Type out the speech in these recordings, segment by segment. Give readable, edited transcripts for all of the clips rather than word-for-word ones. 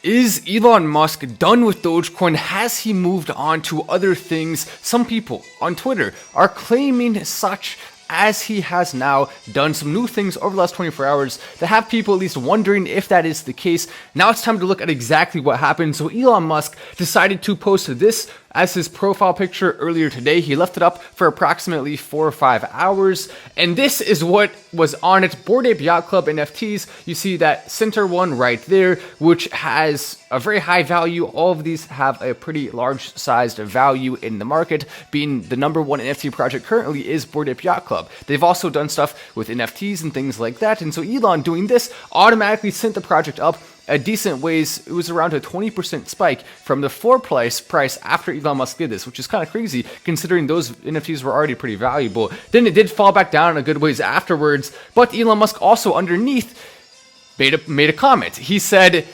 Is Elon Musk done with Dogecoin? Has he moved on to other things? Some people on Twitter are claiming such, as he has now done some new things over the last 24 hours that have people at least wondering if that is the case. Now it's time to look at exactly what happened. So Elon Musk decided to post this as his profile picture earlier today. He left it up for approximately 4 or 5 hours, and this is what was on it. Bored Ape Yacht Club NFTs. You see that center one right there, which has a very high value. All of these have a pretty large sized value in the market, being the number one NFT project currently is Bored Ape Yacht Club. They've also done stuff with NFTs and things like that, and so Elon doing this automatically sent the project up a decent ways. It was around a 20% spike from the floor price after Elon Musk did this, which is kind of crazy considering those NFTs were already pretty valuable. Then it did fall back down a good ways afterwards, but Elon Musk also underneath made a comment. He said,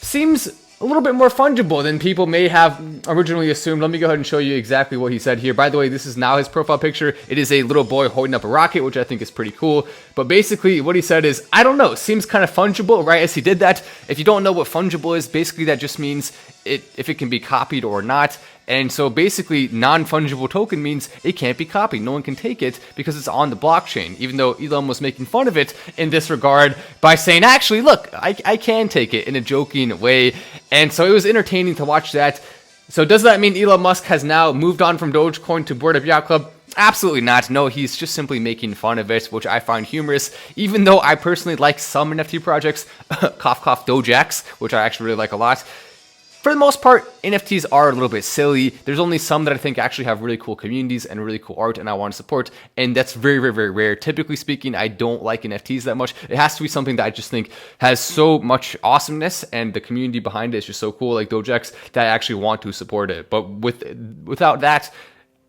seems a little bit more fungible than people may have originally assumed. Let me go ahead and show you exactly what he said here. By the way, this is now his profile picture. It is a little boy holding up a rocket, which I think is pretty cool. But basically what he said is, I don't know, seems kind of fungible, right? As he did that. If you don't know what fungible is, basically that just means if it can be copied or not. And so basically non-fungible token means it can't be copied. No one can take it because it's on the blockchain, even though Elon was making fun of it in this regard by saying, actually, look, I can take it in a joking way. And so it was entertaining to watch that. So does that mean Elon Musk has now moved on from Dogecoin to Bored Ape Yacht Club? Absolutely not. No, he's just simply making fun of it, which I find humorous, even though I personally like some NFT projects, cough cough Dogex, which I actually really like a lot. For the most part, NFTs are a little bit silly. There's only some that I think actually have really cool communities and really cool art and I want to support, and that's very, very, very rare. Typically speaking, I don't like NFTs that much. It has to be something that I just think has so much awesomeness and the community behind it is just so cool, like Dogex, that I actually want to support it. But without that,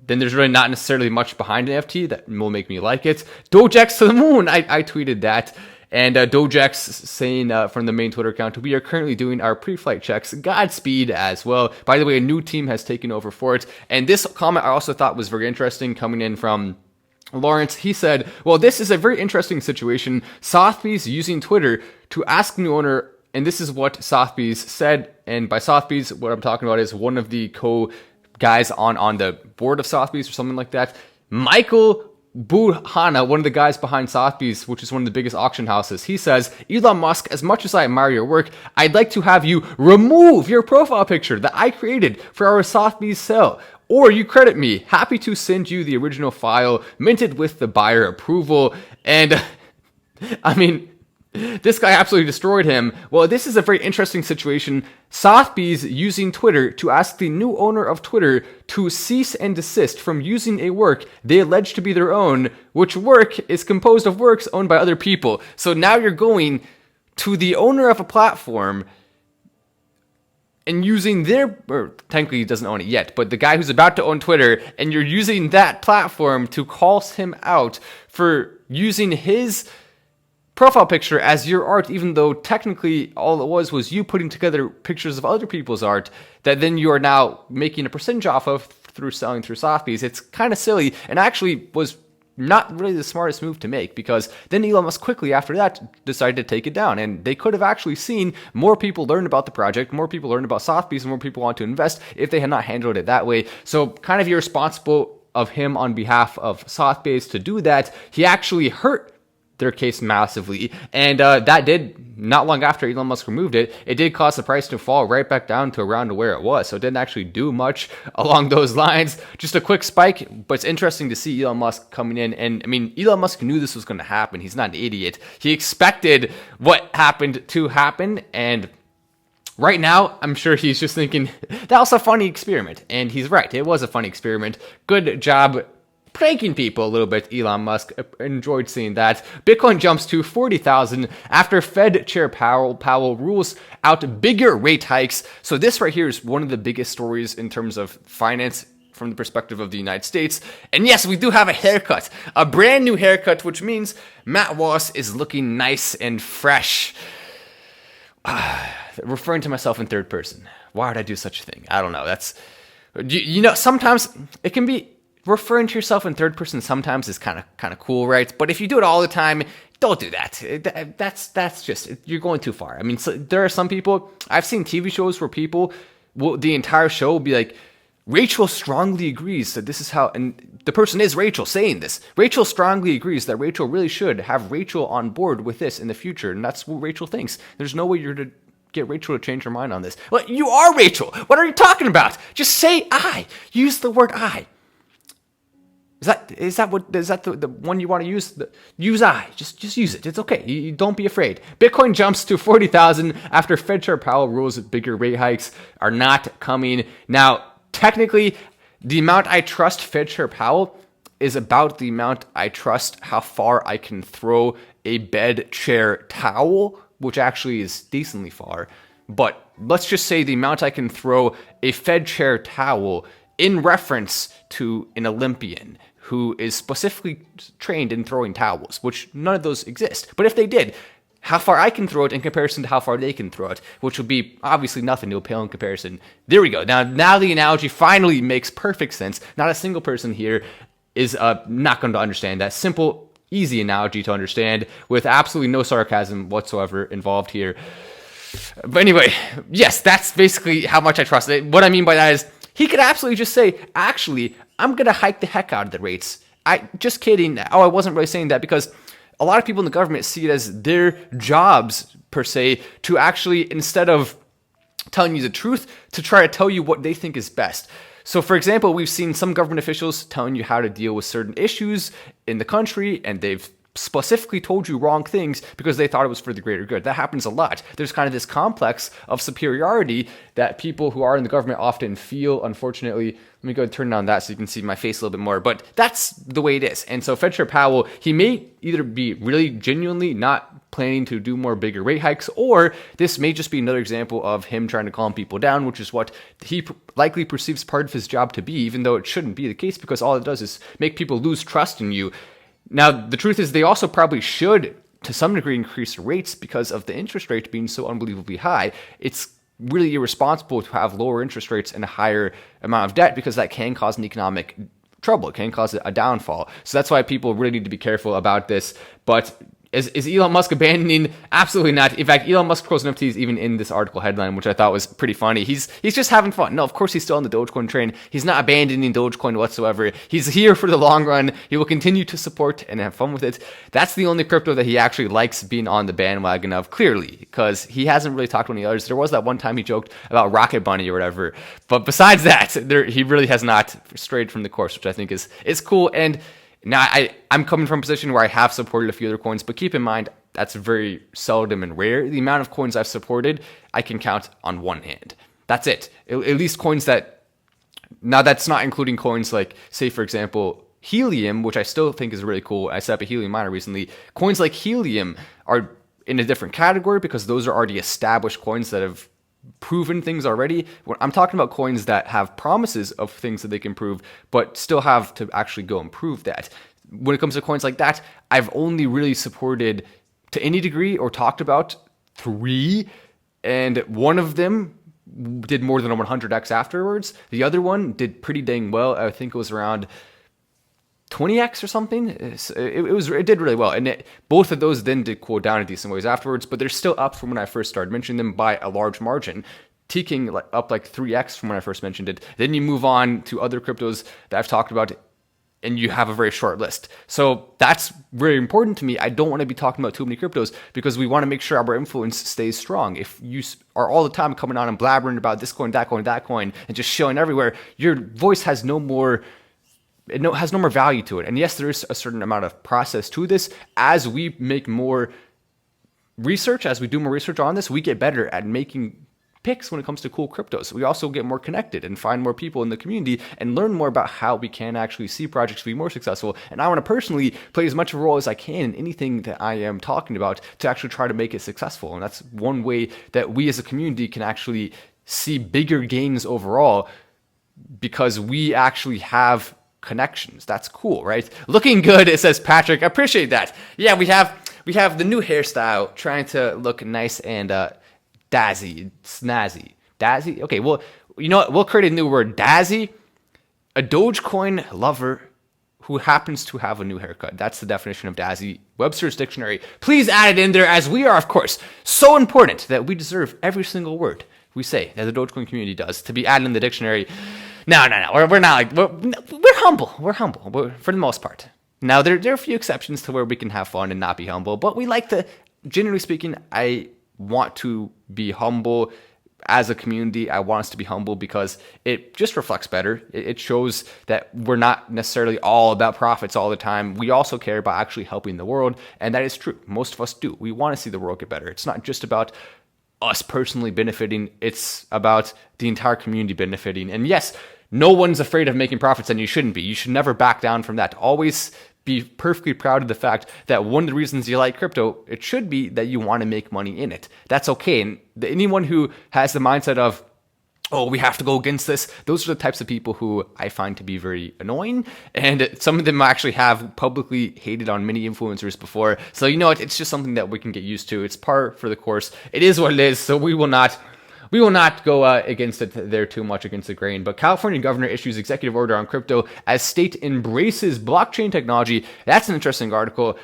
then there's really not necessarily much behind an NFT that will make me like it. Dogex to the moon! I tweeted that. And Dogex saying from the main Twitter account, we are currently doing our pre-flight checks. Godspeed as well. By the way, a new team has taken over for it. And this comment I also thought was very interesting coming in from Lawrence. He said, well, this is a very interesting situation. Sotheby's using Twitter to ask new owner, and this is what Sotheby's said. And by Sotheby's, what I'm talking about is one of the guys on the board of Sotheby's or something like that. Michael Buhana, one of the guys behind Sotheby's, which is one of the biggest auction houses, he says, Elon Musk, as much as I admire your work, I'd like to have you remove your profile picture that I created for our Sotheby's sale. Or you credit me. Happy to send you the original file, minted with the buyer approval. And, I mean, this guy absolutely destroyed him. Well, this is a very interesting situation. Sotheby's using Twitter to ask the new owner of Twitter to cease and desist from using a work they allege to be their own, which work is composed of works owned by other people. So now you're going to the owner of a platform and using or technically he doesn't own it yet, but the guy who's about to own Twitter, and you're using that platform to call him out for using his profile picture as your art, even though technically all it was you putting together pictures of other people's art that then you are now making a percentage off of through selling through Sotheby's. It's kind of silly, and actually was not really the smartest move to make, because then Elon Musk quickly after that decided to take it down, and they could have actually seen more people learn about the project, more people learn about Sotheby's, and more people want to invest if they had not handled it that way. So kind of irresponsible of him on behalf of Sotheby's to do that. He actually hurt their case massively, and that did, not long after Elon Musk removed it, it did cause the price to fall right back down to around where it was. So it didn't actually do much along those lines, just a quick spike. But it's interesting to see Elon Musk coming in, and I mean, Elon Musk knew this was going to happen. He's not an idiot. He expected what happened to happen, and right now, I'm sure he's just thinking, that was a funny experiment. And he's right, it was a funny experiment. Good job pranking people a little bit, Elon Musk. Enjoyed seeing that. Bitcoin jumps to 40,000 after Fed Chair Powell rules out bigger rate hikes. So this right here is one of the biggest stories in terms of finance from the perspective of the United States. And yes, we do have a haircut, a brand new haircut, which means Matt Wallace is looking nice and fresh. Referring to myself in third person. Why would I do such a thing? I don't know. That's, you know, sometimes it can be, referring to yourself in third person sometimes is kind of cool, right? But if you do it all the time, don't do that. That's just, you're going too far. I mean, so there are some people, I've seen TV shows where people will, the entire show will be like, Rachel strongly agrees that this is how, and the person is Rachel saying this. Rachel strongly agrees that Rachel really should have Rachel on board with this in the future, and that's what Rachel thinks. There's no way you're to get Rachel to change her mind on this. Well, you are Rachel. What are you talking about? Just say I. Use the word I. Is that the one you want to use? Use I. Just use it. It's okay. You don't be afraid. Bitcoin jumps to 40,000 after Fed Chair Powell rules that bigger rate hikes are not coming. Now, technically, the amount I trust Fed Chair Powell is about the amount I trust how far I can throw a bed chair towel, which actually is decently far. But let's just say the amount I can throw a Fed chair towel in reference to an Olympian who is specifically trained in throwing towels, which none of those exist. But if they did, how far I can throw it in comparison to how far they can throw it, which would be obviously nothing to a pale in comparison. There we go. Now the analogy finally makes perfect sense. Not a single person here is not going to understand that simple, easy analogy to understand with absolutely no sarcasm whatsoever involved here. But anyway, yes, that's basically how much I trust it. What I mean by that is he could absolutely just say, actually, I'm going to hike the heck out of the rates. Just kidding. Oh, I wasn't really saying that because a lot of people in the government see it as their jobs, per se, to actually, instead of telling you the truth, to try to tell you what they think is best. So, for example, we've seen some government officials telling you how to deal with certain issues in the country, and they've specifically told you wrong things because they thought it was for the greater good. That happens a lot. There's kind of this complex of superiority that people who are in the government often feel, unfortunately. Let me go and turn on that so you can see my face a little bit more. But that's the way it is. And so Fed Chair Powell, he may either be really genuinely not planning to do more bigger rate hikes, or this may just be another example of him trying to calm people down, which is what he likely perceives part of his job to be, even though it shouldn't be the case because all it does is make people lose trust in you. Now, the truth is they also probably should, to some degree, increase rates because of the interest rate being so unbelievably high. It's really irresponsible to have lower interest rates and a higher amount of debt because that can cause an economic trouble. It can cause a downfall. So that's why people really need to be careful about this. But is Elon Musk abandoning? Absolutely not. In fact, Elon Musk pros NFTs even in this article headline, which I thought was pretty funny. He's just having fun. No, of course he's still on the Dogecoin train. He's not abandoning Dogecoin whatsoever. He's here for the long run. He will continue to support and have fun with it. That's the only crypto that he actually likes being on the bandwagon of, clearly, because he hasn't really talked to any others. There was that one time he joked about Rocket Bunny or whatever. But besides that, he really has not strayed from the course, which I think is cool. And now, I'm coming from a position where I have supported a few other coins, but keep in mind, that's very seldom and rare. The amount of coins I've supported, I can count on one hand. That's it. At least coins that, now that's not including coins like, say, for example, Helium, which I still think is really cool. I set up a Helium miner recently. Coins like Helium are in a different category because those are already established coins that have proven things already. I'm talking about coins that have promises of things that they can prove, but still have to actually go and prove that. When it comes to coins like that, I've only really supported to any degree or talked about 3, and one of them did more than a 100x afterwards. The other one did pretty dang well. I think it was around 20x or something. It did really well, and both of those then did cool down in decent ways afterwards, but they're still up from when I first started mentioning them by a large margin. Tking up like 3x from when I first mentioned it. Then you move on to other cryptos that I've talked about, and you have a very short list. So that's very important to me. I don't want to be talking about too many cryptos because we want to make sure our influence stays strong. If you are all the time coming on and blabbering about this coin, that coin, and just showing everywhere, your voice has no more value to it. And yes, there is a certain amount of process to this. As we make more research, as we do more research on this, we get better at making picks when it comes to cool cryptos. We also get more connected and find more people in the community and learn more about how we can actually see projects be more successful. And I want to personally play as much of a role as I can in anything that I am talking about to actually try to make it successful. And that's one way that we as a community can actually see bigger gains overall because we actually have connections. That's cool, right? Looking good, it says Patrick. I appreciate that. Yeah, we have the new hairstyle, trying to look nice and snazzy. Dazzy? Okay, well, you know what? We'll create a new word. Dazzy, a Dogecoin lover who happens to have a new haircut. That's the definition of Dazzy, Webster's dictionary. Please add it in there, as we are, of course, so important that we deserve every single word we say, that the Dogecoin community does, to be added in the dictionary. No. We're not like, we're humble. We're humble for the most part. Now, there are a few exceptions to where we can have fun and not be humble, but we like to, generally speaking, I want to be humble. As a community, I want us to be humble because it just reflects better. It shows that we're not necessarily all about profits all the time. We also care about actually helping the world, and that is true. Most of us do. We want to see the world get better. It's not just about us personally benefiting. It's about the entire community benefiting. And yes, no one's afraid of making profits, and you shouldn't be. You should never back down from that. Always be perfectly proud of the fact that one of the reasons you like crypto, it should be that you want to make money in it. That's okay. And anyone who has the mindset of, oh, we have to go against this, those are the types of people who I find to be very annoying. And some of them actually have publicly hated on many influencers before. So, it's just something that we can get used to. It's par for the course. It is what it is. So we will not go against it there too much, against the grain. But California governor issues executive order on crypto as state embraces blockchain technology. That's an interesting article.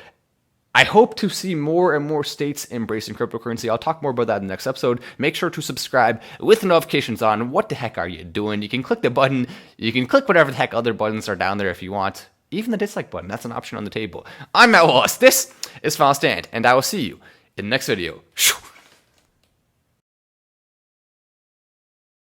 I hope to see more and more states embracing cryptocurrency. I'll talk more about that in the next episode. Make sure to subscribe with the notifications on. What the heck are you doing? You can click the button. You can click whatever the heck other buttons are down there if you want. Even the dislike button. That's an option on the table. I'm Matt Wallace. This is Final Stand, and I will see you in the next video.